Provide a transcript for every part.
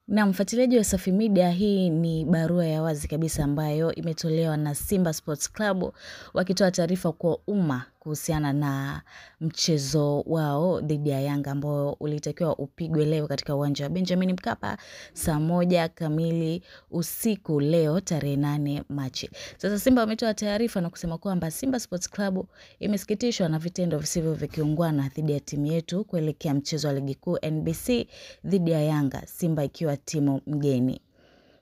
Na mfuatiliaji wa Safi Media, hii ni barua ya wazi kabisa ambayo imetolewa na Simba Sports Club wakitoa taarifa kwa umma kuhusiana na mchezo wao dhidi ya Yanga ambao ulitakiwa upigwe leo katika uwanja wa Benjamin Mkapa saa 1 kamili usiku leo tarehe 8 Machi. Sasa Simba wametoa taarifa na kusema kwamba Simba Sports Club imesikitishwa na vitendo visivyo vya kiungwana dhidi ya timu yetu kuelekea mchezo wa ligi kuu NBC dhidi ya Yanga, Simba ikiwa timu mgeni.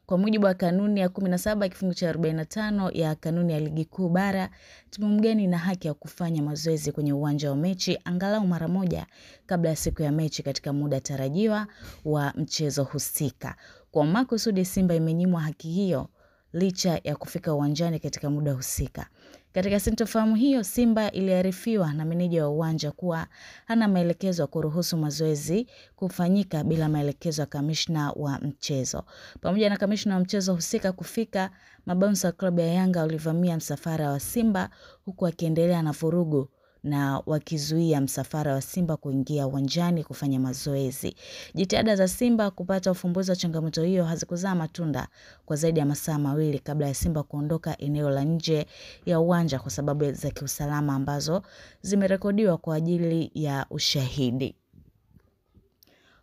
Kwa mujibu wa kanuni ya 17 kifungu cha 45 ya kanuni ya ligi kuu bara, timu mgeni ina haki ya kufanya mazoezi kwenye uwanja wa mechi angalau mara moja kabla ya siku ya mechi katika muda tarajiwa wa mchezo husika. Kwa makusudi Simba imenyimwa haki hiyo licha ya kufika uwanjani katika muda husika. Katika sintofahamu hiyo, Simba iliarifiwa na meneja wa uwanja kuwa hana maelekezo ya kuruhusu mazoezi kufanyika bila maelekezo ya kamishna wa mchezo. Pamoja na kamishna wa mchezo husika kufika, mabounsa wa klabu ya Yanga walivamia msafara wa Simba huku wakiendelea na vurugu na wakizuia msafara wa Simba kuingia uwanjani kufanya mazoezi. Jitihada za Simba kupata ufumbuzi wa changamoto hiyo hazikuzaa matunda kwa zaidi ya masaa mawili kabla ya Simba kuondoka eneo la nje ya uwanja kwa sababu za kiusalama ambazo zimerekodiwa kwa ajili ya ushahidi.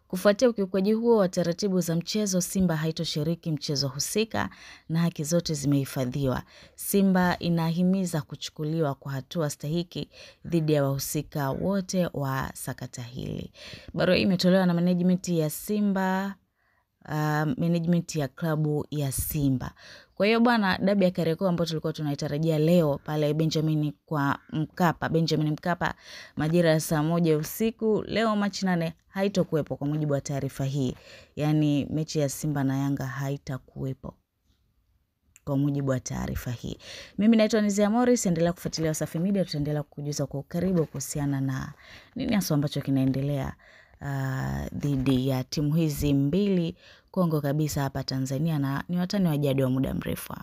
Kufuatia ukiukwaji huo wa taratibu za mchezo, Simba haitoshiriki mchezo husika na haki zote zimehifadhiwa. Simba inahimiza kuchukuliwa kwa hatua stahiki dhidi ya wahusika wote wa sakata hili. Barua hii imetolewa na management ya Simba, management ya klabu ya Simba. Kwa hiyo bwana, dabi ya Kariakoo ambayo tulikuwa tunaitarajia leo pale Benjamin Mkapa majira ya saa 1 usiku leo Machi 8 haitokuwepo kwa mujibu wa taarifa hii. Yaani mechi ya Simba na Yanga haitakuwepo kwa mujibu wa taarifa hii. Mimi naitwa Nizia Morris, endelea kufuatilia Safi Media, tutaendelea kukujuza kwa ukaribu kuhusiana na nini hasa ambacho kinaendelea dhidi ya timu hizi mbili Kongo kabisa hapa Tanzania, na ni watani wa jadi wa muda mrefu.